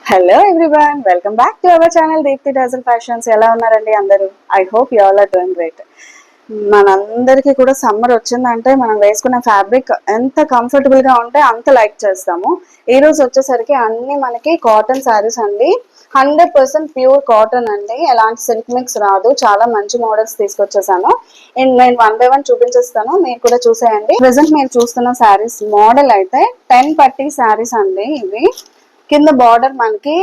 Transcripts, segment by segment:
Hello everyone, welcome back to our channel Deepthi dazzle fashions. ఎలా ఉన్నారండి అందరూ? I hope you all are doing great. మనందరికీ కూడా summer వచ్చిందంటే మనం వేసుకున్న ఫ్యాబ్రిక్ ఎంత కంఫర్టబుల్ గా ఉంటే అంత లైక్ చేస్తాము. ఈ రోజు వచ్చేసరికి అన్ని మనకి కాటన్ శారీస్ అండి. 100% ప్యూర్ కాటన్ అండి, ఎలాంటి సిల్క్ మిక్స్ రాదు. చాలా మంచి మోడల్స్ తీసుకొచ్చేసాను. నేను 1 by 1 చూపించేస్తాను, మీరు కూడా చూసేయండి. ప్రెసెంట్ మీరు చూస్తున్న శారీస్ మోడల్ అయితే 10 పట్టీ శారీస్ అండి. ఇవి కింద బార్డర్ మనకి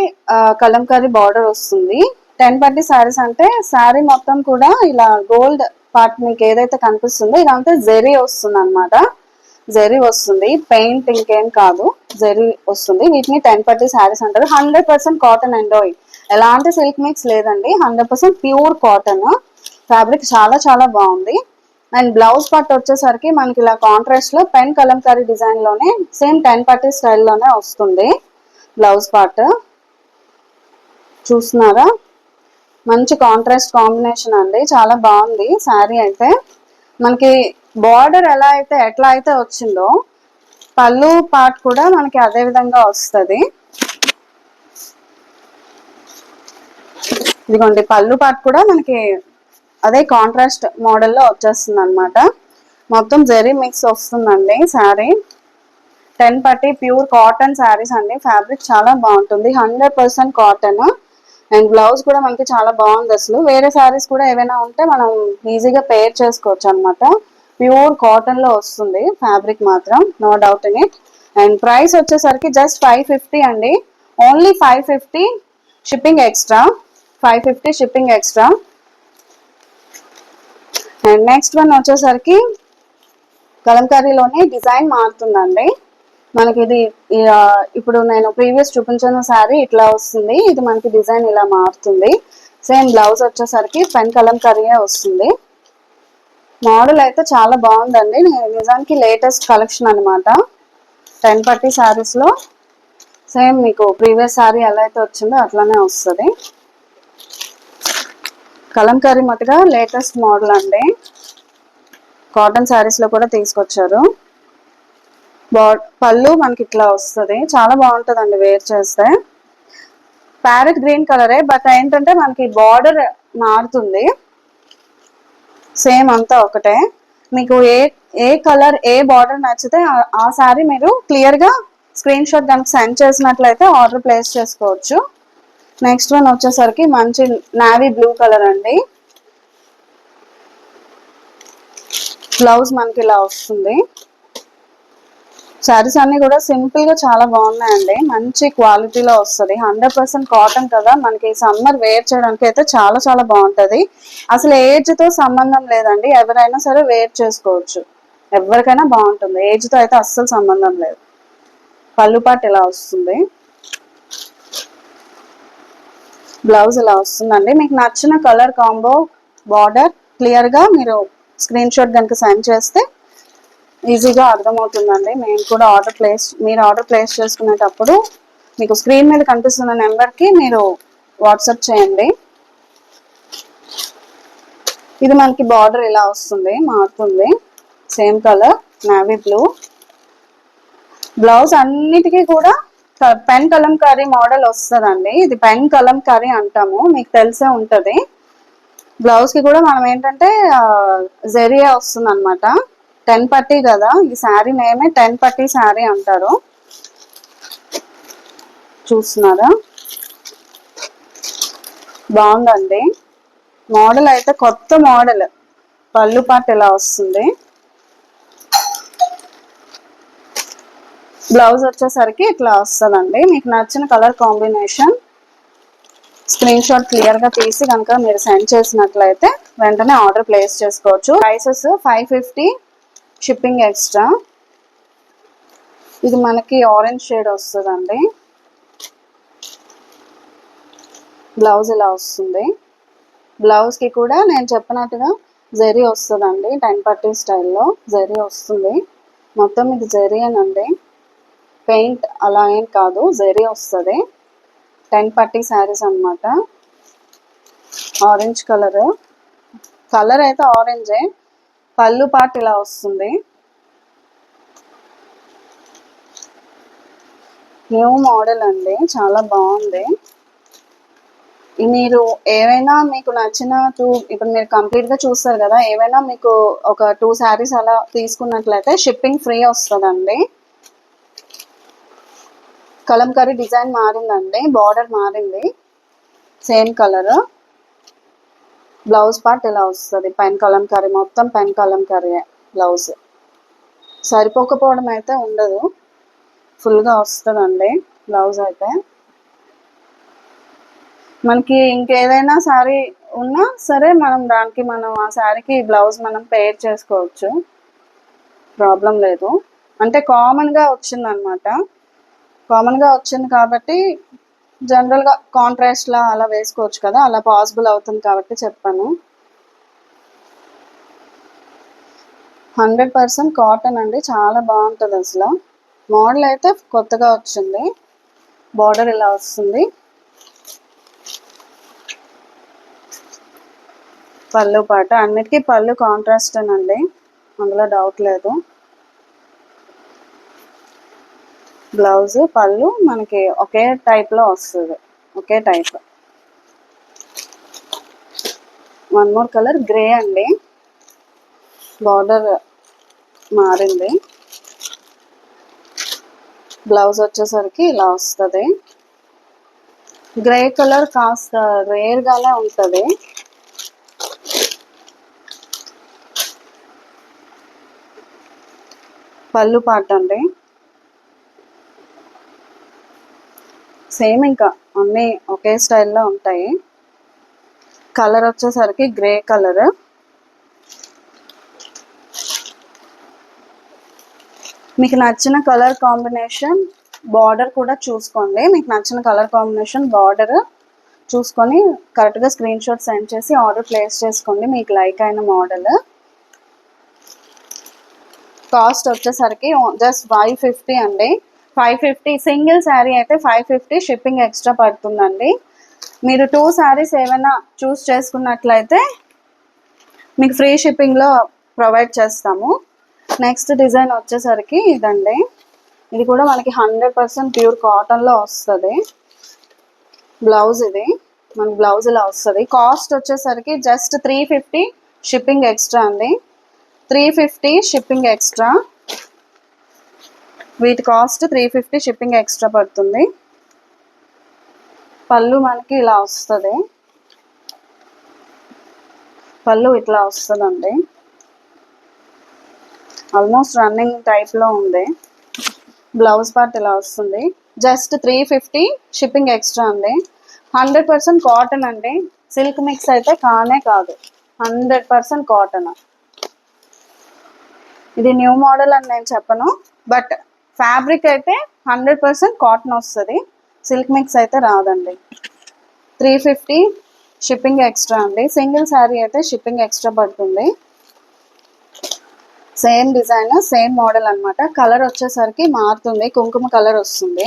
కలంకారీ బార్డర్ వస్తుంది. 10 పట్టీ శారీస్ అంటే శారీ మొత్తం కూడా ఇలా గోల్డ్ పార్ట్ మీకు ఏదైతే కనిపిస్తుందో ఇదంతా జెరీ వస్తుంది అనమాట. జెరీ వస్తుంది, పెయింట్ ఇంకేం కాదు, జెరీ వస్తుంది. వీటిని 10 పట్టీ శారీస్ అంటారు. 100% కాటన్ అండ్ ఎలాంటి సిల్క్ మిక్స్ లేదండి. 100% ప్యూర్ కాటన్. ఫ్యాబ్రిక్ చాలా చాలా బాగుంది. అండ్ బ్లౌజ్ పార్ట్ వచ్చేసరికి మనకి ఇలా కాంట్రాస్ట్ లో పెన్ కలంకారీ డిజైన్ లోనే సేమ్ 10 పట్టీ స్టైల్లోనే వస్తుంది. బ్లౌజ్ పార్ట్ చూస్తున్నారా? మంచి కాంట్రాస్ట్ కాంబినేషన్ అండి, చాలా బాగుంది శారీ అయితే. మనకి బార్డర్ ఎట్లా అయితే వచ్చిందో పళ్ళు పార్ట్ కూడా మనకి అదే విధంగా వస్తుంది. ఇదిగోండి, పళ్ళు పార్ట్ కూడా మనకి అదే కాంట్రాస్ట్ మోడల్లో వచ్చేస్తుంది అనమాట. మొత్తం జెరీ మిక్స్ వస్తుందండి శారీ. 10 పట్టీ ప్యూర్ కాటన్ శారీస్ అండి. ఫ్యాబ్రిక్ చాలా బాగుంటుంది, 100% కాటన్. అండ్ బ్లౌజ్ కూడా మనకి చాలా బాగుంది. అసలు వేరే శారీస్ కూడా ఏవైనా ఉంటే మనం ఈజీగా పేర్ చేసుకోవచ్చు అనమాట. ప్యూర్ కాటన్ లో వస్తుంది ఫ్యాబ్రిక్ మాత్రం, no doubt in it. And price వచ్చేసరికి జస్ట్ 550 అండి. Only 550 shipping extra. 550 shipping extra. And next one వచ్చేసరికి కలంకారీలోనే డిజైన్ మారుతుందండి మనకి. ఇది ఇప్పుడు నేను ప్రీవియస్ చూపించిన శారీ ఇట్లా వస్తుంది, ఇది మనకి డిజైన్ ఇలా మారుతుంది. సేమ్ బ్లౌజ్ వచ్చేసరికి పెన్ కలంకారీయే వస్తుంది. మోడల్ అయితే చాలా బాగుందండి, నిజానికి లేటెస్ట్ కలెక్షన్ అనమాట. 10 పట్టీ శారీస్ లో సేమ్ మీకు ప్రీవియస్ శారీ ఎలా అయితే వచ్చిందో అట్లానే వస్తుంది. కలంకారీ మటుగా లేటెస్ట్ మోడల్ అండి, కాటన్ శారీస్ లో కూడా తీసుకొచ్చారు. పళ్ళు మనకి ఇట్లా వస్తుంది, చాలా బాగుంటుందండి వేర్ చేస్తే. ప్యారెట్ గ్రీన్ కలరే, బట్ ఏంటంటే మనకి బార్డర్ మారుతుంది. సేమ్ అంతా ఒకటే. మీకు ఏ కలర్ ఏ బార్డర్ నచ్చితే ఆ శారీ మీరు క్లియర్ గా స్క్రీన్ షాట్ కనుక సెండ్ చేసినట్లయితే ఆర్డర్ ప్లేస్ చేసుకోవచ్చు. నెక్స్ట్ వన్ వచ్చేసరికి మంచి నావీ బ్లూ కలర్ అండి. బ్లౌజ్ మనకి ఇలా వస్తుంది. శారీస్ అన్ని కూడా సింపుల్ గా చాలా బాగున్నాయండి, మంచి క్వాలిటీలో వస్తుంది. 100% కాటన్ కదా, మనకి సమ్మర్ వేర్ చేయడానికి అయితే చాలా చాలా బాగుంటది. అసలు ఏజ్ తో సంబంధం లేదండి, ఎవరైనా సరే వేర్ చేసుకోవచ్చు, ఎవరికైనా బాగుంటుంది. ఏజ్ తో అయితే అస్సలు సంబంధం లేదు. పళ్ళు పాట్ ఇలా వస్తుంది, బ్లౌజ్ ఇలా వస్తుందండి. మీకు నచ్చిన కలర్ కాంబో బార్డర్ క్లియర్ గా మీరు స్క్రీన్ షాట్ కనుక సెండ్ చేస్తే ఈజీగా అర్థమవుతుందండి. మీరు ఆర్డర్ ప్లేస్ చేసుకునేటప్పుడు మీకు స్క్రీన్ మీద కనిపిస్తున్న నెంబర్కి మీరు వాట్సాప్ చేయండి. ఇది మనకి బార్డర్ ఇలా వస్తుంది, మారుతుంది. Same colour navy blue. Blouse అన్నిటికీ కూడా పెన్ కలంకారీ మోడల్ వస్తుందండి. ఇది పెన్ కలంకారీ అంటాము, మీకు తెలిసే ఉంటది. బ్లౌజ్ కి కూడా మనం ఏంటంటే జెరియా వస్తుంది అనమాట. 10 పట్టీ కదా, ఈ శారీ నేమే 10 పట్టీ శారీ అంటారు. చూస్తున్నారా? బాగుందండి మోడల్ అయితే, కొత్త మోడల్. పళ్ళు పాట్ ఇలా వస్తుంది. బ్లౌజ్ వచ్చేసరికి ఇట్లా వస్తుందండి. మీకు నచ్చిన colour combination screen shot clear గా తీసి కనుక మీరు సెండ్ చేసినట్లయితే వెంటనే ఆర్డర్ ప్లేస్ చేసుకోవచ్చు. Prices 550 shipping extra. ఇది మనకి ఆరెంజ్ షేడ్ వస్తుందండి. బ్లౌజ్ ఇలా వస్తుంది. బ్లౌజ్ కి కూడా నేను చెప్పినట్టుగా జెరీ వస్తుందండి, 10 పట్టీ స్టైల్లో జెరీ వస్తుంది. మొత్తం ఇది జెరీయేనండి, పెయింట్ అలా ఏం కాదు, జెరీ వస్తుంది. 10 పట్టీ శారీస్ అనమాట. ఆరెంజ్ కలర్ అయితే ఆరెంజే. పళ్ళు పార్ట్ ఇలా వస్తుంది. న్యూ మోడల్ అండి, చాలా బాగుంది. మీరు ఏవైనా మీకు నచ్చిన ఇప్పుడు మీరు కంప్లీట్గా చూస్తారు కదా, ఏవైనా మీకు ఒక 2 శారీస్ అలా తీసుకున్నట్లయితే షిప్పింగ్ ఫ్రీ వస్తుందండి. కలంకారీ డిజైన్ మారిందండి, బార్డర్ మారింది, సేమ్ కలర్. బ్లౌజ్ పార్ట్ ఇలా వస్తుంది, పెన్ కలంకారీ, మొత్తం పెన్ కలంకారీ బ్లౌజ్. సరిపోకపోవడం అయితే ఉండదు, ఫుల్గా వస్తుందండి బ్లౌజ్ అయితే. మనకి ఇంకేదైనా శారీ ఉన్నా సరే మనం ఆ శారీకి బ్లౌజ్ మనం పేర్ చేసుకోవచ్చు, ప్రాబ్లం లేదు. అంటే కామన్గా వచ్చిందనమాట, కామన్గా వచ్చింది కాబట్టి జనరల్గా కాంట్రాస్ట్లా అలా వేసుకోవచ్చు కదా, అలా పాసిబుల్ అవుతుంది కాబట్టి చెప్పాను. 100% కాటన్ అండి, చాలా బాగుంటుంది అసలు. మోడల్ అయితే కొత్తగా వచ్చింది, బార్డర్ ఇలా వస్తుంది. పళ్ళు పాట అన్నిటికీ పళ్ళు కాంట్రాస్ట్ అండి, అందులో డౌట్ లేదు. బ్లౌజ్ పళ్ళు మనకి ఒకే టైప్లో వస్తుంది, ఒకే type. One more colour grey అండి, బార్డర్ మారింది. బ్లౌజ్ వచ్చేసరికి ఇలా వస్తుంది. గ్రే కలర్ కాస్త రేర్గానే ఉంటుంది. పళ్ళు పాట అండి, సేమ్ ఇంకా అన్నీ ఒకే స్టైల్లో ఉంటాయి. కలర్ వచ్చేసరికి గ్రే కలర్. మీకు నచ్చిన కలర్ కాంబినేషన్ బార్డర్ కూడా చూసుకోండి, మీకు నచ్చిన కలర్ కాంబినేషన్ బార్డర్ చూసుకొని కరెక్ట్గా స్క్రీన్ షాట్ సెండ్ చేసి ఆర్డర్ ప్లేస్ చేసుకోండి, మీకు లైక్ అయిన మోడల్. కాస్ట్ వచ్చేసరికి జస్ట్ 550 అండి, 550. సింగిల్ శారీ అయితే 550, షిప్పింగ్ ఎక్స్ట్రా పడుతుందండి. మీరు 2 శారీస్ ఏమైనా చూస్ చేసుకున్నట్లయితే మీకు ఫ్రీ షిప్పింగ్లో ప్రొవైడ్ చేస్తాము. నెక్స్ట్ డిజైన్ వచ్చేసరికి ఇదండి, ఇది కూడా మనకి 100% ప్యూర్ కాటన్లో వస్తుంది. బ్లౌజ్ ఇది, మన బ్లౌజ్ ఇలా వస్తుంది. కాస్ట్ వచ్చేసరికి జస్ట్ 350, షిప్పింగ్ ఎక్స్ట్రా అండి. 350 షిప్పింగ్ ఎక్స్ట్రా, వీటి కాస్ట్ 350, షిప్పింగ్ ఎక్స్ట్రా పడుతుంది. పళ్ళు మనకి ఇలా వస్తుంది, పళ్ళు ఇట్లా వస్తుందండి, ఆల్మోస్ట్ రన్నింగ్ టైప్లో ఉంది. బ్లౌజ్ పార్ట్ ఇలా వస్తుంది. జస్ట్ 350, షిప్పింగ్ ఎక్స్ట్రా అండి. 100% కాటన్ అండి, సిల్క్ మిక్స్ అయితే కానే కాదు, 100% కాటన్. ఇది న్యూ మోడల్ అని నేను చెప్పను, బట్ ఫ్యాబ్రిక్ అయితే 100% కాటన్ వస్తుంది, సిల్క్ మిక్స్ అయితే రాదండి. 350, షిప్పింగ్ ఎక్స్ట్రా అండి. సింగిల్ శారీ అయితే షిప్పింగ్ ఎక్స్ట్రా పడుతుంది. సేమ్ డిజైన్, సేమ్ మోడల్ అనమాట. కలర్ వచ్చేసరికి మారుతుంది, కుంకుమ కలర్ వస్తుంది.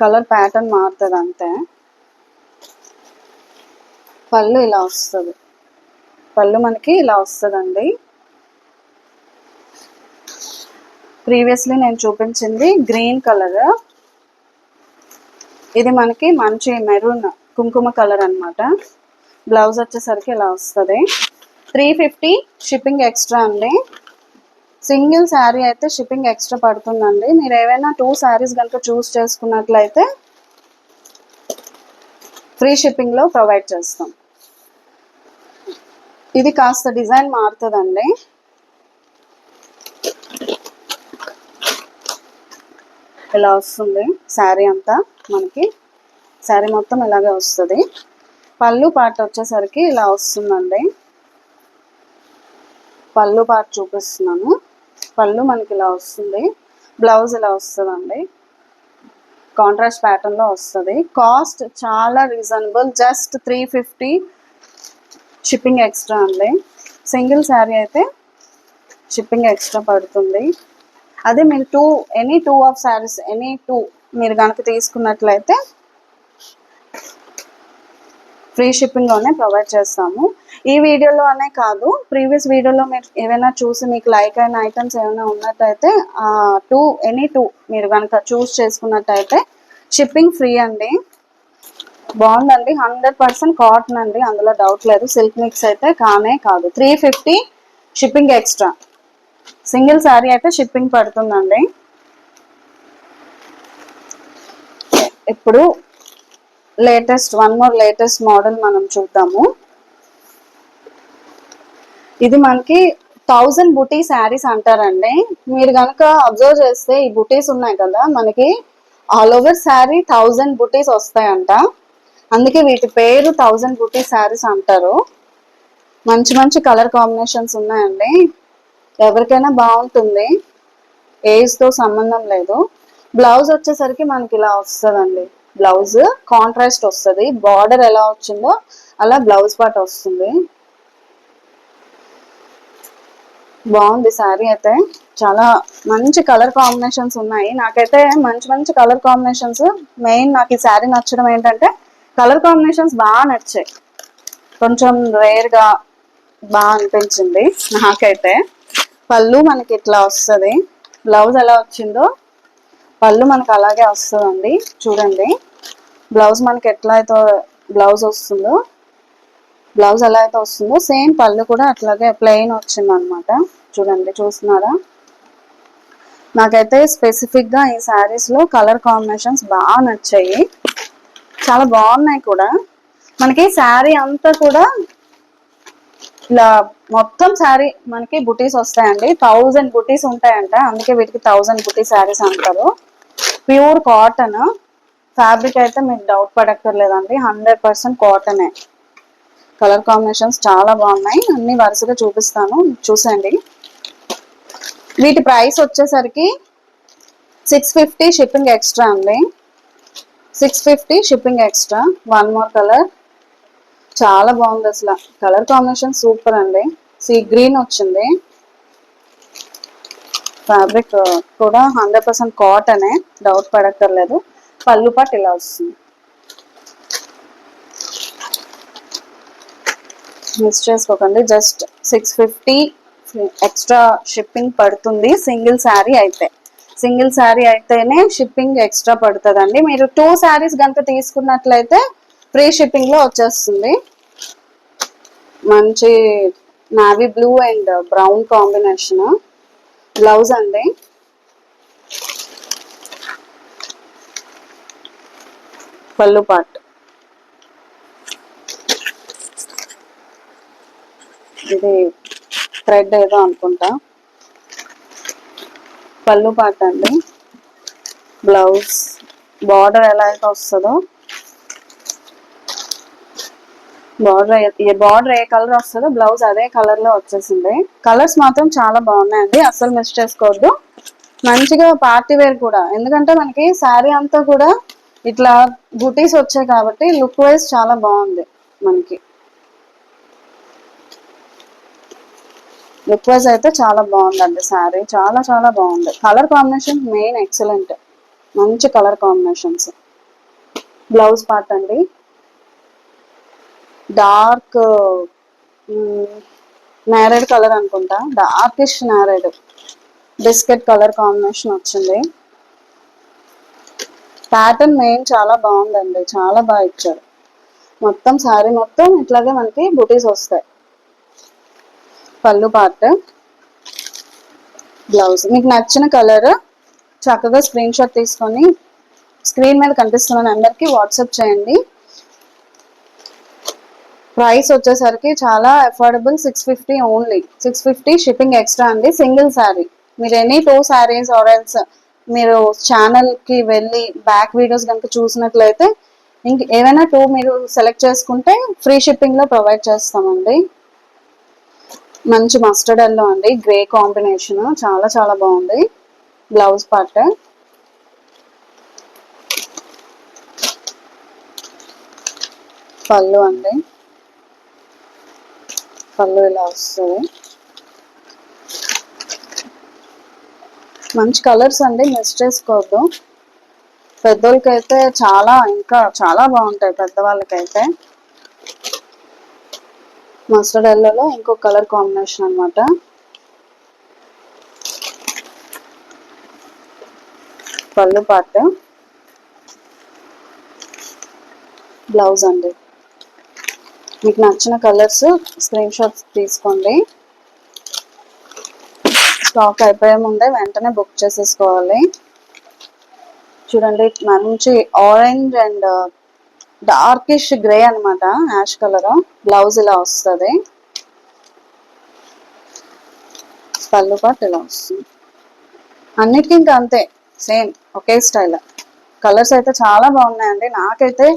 కలర్ ప్యాటర్న్ మారుతుంది అంతే. పళ్ళు ఇలా వస్తుంది, పళ్ళు మనకి ఇలా వస్తుందండి. ప్రీవియస్లీ నేను చూపించింది గ్రీన్ కలర్, ఇది మనకి మంచి మెరూన్ కుంకుమ కలర్ అనమాట. బ్లౌజ్ వచ్చేసరికి ఇలా వస్తుంది. 350, షిప్పింగ్ ఎక్స్ట్రా అండి. సింగిల్ శారీ అయితే షిప్పింగ్ ఎక్స్ట్రా పడుతుందండి. మీరు ఏవైనా 2 శారీస్ కనుక చూస్ చేసుకున్నట్లయితే ఫ్రీ షిప్పింగ్లో ప్రొవైడ్ చేస్తాం. ఇది కాస్త డిజైన్ మారుతుందండి, ఇలా వస్తుంది శారీ అంతా మనకి, శారీ మొత్తం ఇలాగే వస్తుంది. పళ్ళు పార్ట్ వచ్చేసరికి ఇలా వస్తుందండి, పళ్ళు పార్ట్ చూపిస్తున్నాను. పళ్ళు మనకి ఇలా వస్తుంది, బ్లౌజ్ ఇలా వస్తుందండి, కాంట్రాస్ట్ ప్యాటర్న్లో వస్తుంది. కాస్ట్ చాలా రీజనబుల్, జస్ట్ 350, షిప్పింగ్ ఎక్స్ట్రా అండి. సింగిల్ శారీ అయితే షిప్పింగ్ ఎక్స్ట్రా పడుతుంది. అదే మీరు ఎనీ టూ ఆఫ్ శారీస్ మీరు కనుక తీసుకున్నట్లయితే ఫ్రీ షిప్పింగ్లోనే ప్రొవైడ్ చేస్తాము. ఈ వీడియోలోనే కాదు, ప్రీవియస్ వీడియోలో మీరు ఏమైనా చూసి మీకు లైక్ అయిన ఐటమ్స్ ఏమైనా ఉన్నట్టయితే ఎనీ టూ మీరు కనుక చూస్ చేసుకున్నట్టయితే షిప్పింగ్ ఫ్రీ అండి. బాగుందండి, 100% కాటన్ అండి, అందులో డౌట్ లేదు. సిల్క్ మిక్స్ అయితే కానే కాదు. 350 షిప్పింగ్ ఎక్స్ట్రా. సింగిల్ శారీ అయితే షిప్పింగ్ పడుతుందండి. ఇప్పుడు వన్ మోర్ లేటెస్ట్ మోడల్ మనం చూద్దాము. ఇది మనకి 1000 బుటీ శారీస్ అంటారండి. మీరు కనుక అబ్జర్వ్ చేస్తే ఈ బుటీస్ ఉన్నాయి కదా, మనకి ఆల్ ఓవర్ శారీ 1000 బుటీస్ వస్తాయంట. అందుకే వీటి పేరు 1000 బుటీ శారీస్ అంటారు. మంచి మంచి కలర్ కాంబినేషన్స్ ఉన్నాయండి. ఎవరికైనా బాగుంటుంది, ఏజ్తో సంబంధం లేదు. బ్లౌజ్ వచ్చేసరికి మనకి ఇలా వస్తుందండి. బ్లౌజ్ కాంట్రాస్ట్ వస్తుంది. బార్డర్ ఎలా వచ్చిందో అలా బ్లౌజ్ పార్ట్ వస్తుంది. బాగుంది శారీ అయితే. చాలా మంచి కలర్ కాంబినేషన్స్ ఉన్నాయి. నాకైతే మంచి మంచి కలర్ కాంబినేషన్స్, మెయిన్ నాకు ఈ శారీ నచ్చడం ఏంటంటే కలర్ కాంబినేషన్స్ బాగా నచ్చాయి. కొంచెం రేర్గా బాగా అనిపించింది నాకైతే. పళ్ళు మనకి ఇట్లా వస్తుంది. బ్లౌజ్ ఎలా వచ్చిందో పళ్ళు మనకి అలాగే వస్తుందండి. చూడండి బ్లౌజ్ మనకి ఎట్లా అయితే బ్లౌజ్ వస్తుందో, బ్లౌజ్ ఎలా అయితే వస్తుందో సేమ్ పళ్ళు కూడా అట్లాగే ప్లెయిన్ వచ్చింది అనమాట. చూడండి, చూస్తున్నారా? నాకైతే స్పెసిఫిక్గా ఈ శారీస్లో కలర్ కాంబినేషన్స్ బాగా నచ్చాయి. చాలా బాగున్నాయి కూడా. మనకి శారీ అంతా కూడా ఇలా మొత్తం శారీ మనకి బుటీస్ వస్తాయండి. 1000 బుటీస్ ఉంటాయంట, అందుకే వీటికి 1000 బుటీ శారీస్ అంటారు. ప్యూర్ కాటన్ ఫ్యాబ్రిక్ అయితే మీకు డౌట్ పడక్కర్లేదండి, 100% కాటనే. కలర్ కాంబినేషన్స్ చాలా బాగున్నాయి. అన్ని వరుసగా చూపిస్తాను, చూసండి. వీటి ప్రైస్ వచ్చేసరికి 650 షిప్పింగ్ ఎక్స్ట్రా అండి. 650 shipping extra. One more colour చాలా బాగుంది అసలు. కలర్ కాంబినేషన్ సూపర్ అండి. సీ గ్రీన్ వచ్చింది. ఫ్యాబ్రిక్ కూడా 100% కాటనే, డౌట్ పడక్కర్లేదు. పళ్ళు పాటు ఇలా వస్తుంది. మిస్ చేసుకోకండి. జస్ట్ 650 ఎక్స్ట్రా షిప్పింగ్ పడుతుంది. సింగిల్ శారీ అయితేనే షిప్పింగ్ ఎక్స్ట్రా పడుతుందండి. మీరు 2 శారీస్ కనుక తీసుకున్నట్లయితే ఫ్రీ షిప్పింగ్ లో వచ్చేస్తుంది. మంచి navy blue and brown combination blouse అండి. పళ్ళు పార్ట్ ఇది థ్రెడ్ ఏదో అనుకుంటా. పళ్ళు పార్ట్ అండి. బ్లౌజ్ బార్డర్ ఎలా అయితే వస్తుందో, బార్డర్ ఏ కలర్ వస్తుందో బ్లౌజ్ అదే కలర్ లో వచ్చేసింది. కలర్స్ మాత్రం చాలా బాగున్నాయండి, అస్సలు మిస్ చేసుకోవద్దు. మంచిగా పార్టీ వేర్ కూడా, ఎందుకంటే మనకి శారీ అంతా కూడా ఇట్లా బుటీస్ వచ్చాయి కాబట్టి లుక్ వైజ్ చాలా బాగుంది. మనకి లుక్ వైజ్ అయితే చాలా బాగుందండి శారీ. చాలా చాలా బాగుంది. కలర్ కాంబినేషన్ మెయిన్ ఎక్సలెంట్, మంచి కలర్ కాంబినేషన్స్. బ్లౌజ్ పార్ట్ అండి. డార్క్ నేరేడ్ కలర్ అనుకుంటా, డార్కిష్ నేరేడ్ బిస్కెట్ కలర్ కాంబినేషన్ వచ్చింది. ప్యాటర్న్ మెయిన్ చాలా బాగుందండి, చాలా బాగా ఇచ్చారు. మొత్తం శారీ మొత్తం ఇట్లాగే మనకి బుటీస్ వస్తాయి. పళ్ళు పార్ట్, బ్లౌజ్. మీకు నచ్చిన కలర్ చక్కగా స్క్రీన్ షాట్ తీసుకొని స్క్రీన్ మీద కనిపిస్తున్న నెంబర్కి వాట్సాప్ చేయండి. ప్రైస్ వచ్చేసరికి చాలా అఫోర్డబుల్, 650 ఓన్లీ. 650 షిప్పింగ్ ఎక్స్ట్రా అండి. సింగిల్ శారీ. మీరు ఎనీ 2 శారీస్ ఆర్ ఎల్స్ మీరు ఛానల్కి వెళ్ళి బ్యాక్ వీడియోస్ కనుక చూసినట్లయితే ఇంక ఏదైనా 2 మీరు సెలెక్ట్ చేసుకుంటే ఫ్రీ షిప్పింగ్లో ప్రొవైడ్ చేస్తామండి. మంచి మస్టర్డ్ ఎల్లో అండి, గ్రే కాంబినేషన్ చాలా చాలా బాగుంది. బ్లౌజ్ పార్ట్, పళ్ళు అండి. పళ్ళు ఇలా వస్తుంది. మంచి కలర్స్ అండి, మిస్ చేసుకోవద్దు. పెద్దోళ్ళకైతే ఇంకా చాలా బాగుంటాయి. పెద్దవాళ్ళకైతే మస్టర్డ్ ఎల్లోలో ఇంకో కలర్ కాంబినేషన్ అన్నమాట. పళ్ళు పార్ట్, బ్లౌజ్ అండి. మీకు నచ్చిన కలర్స్ స్క్రీన్ షాట్స్ తీసుకోండి. స్టాక్ అయిపోయే ముందే వెంటనే బుక్ చేసేసుకోవాలి. చూడండి మంచి ఆరెంజ్ అండ్ డార్కిష్ గ్రే అనమాట, యాష్ కలర్. బ్లౌజ్ ఇలా వస్తుంది, పళ్ళు పాటు ఇలా వస్తుంది. అన్నిటికీ ఇంకా అంతే, సేమ్ ఒకే స్టైల్. కలర్స్ అయితే చాలా బాగున్నాయండి, నాకైతే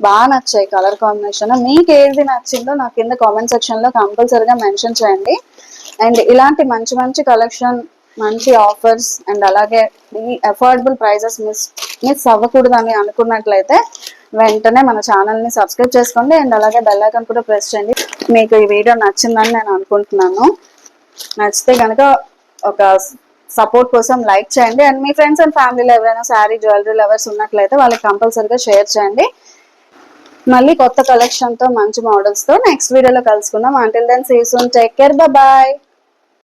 బాగా నచ్చాయి కలర్ కాంబినేషన్. మీకు ఏది నచ్చిందో నాకు కింద కామెంట్ సెక్షన్ లో కంపల్సరీగా మెన్షన్ చేయండి. అండ్ ఇలాంటి మంచి మంచి కలెక్షన్, మంచి ఆఫర్స్ అండ్ అలాగే ఈ అఫోర్డబుల్ ప్రైజెస్ మిస్ అవ్వకూడదు అని అనుకున్నట్లయితే వెంటనే మన ఛానల్ని సబ్స్క్రైబ్ చేసుకోండి. అండ్ అలాగే బెల్ ఐకాన్ కూడా ప్రెస్ చేయండి. మీకు ఈ వీడియో నచ్చిందని నేను అనుకుంటున్నాను. నచ్చితే కనుక ఒక సపోర్ట్ కోసం లైక్ చేయండి. అండ్ మీ ఫ్రెండ్స్ అండ్ ఫ్యామిలీలో ఎవరైనా శారీ జ్యువెలరీ లవర్స్ ఉన్నట్లయితే వాళ్ళకి కంపల్సరీగా షేర్ చేయండి. మళ్ళీ కొత్త కలెక్షన్ తో మంచి మోడల్స్ తో నెక్స్ట్ వీడియోలో కలుసుకుందాం. Until then see you soon, take care, bye bye.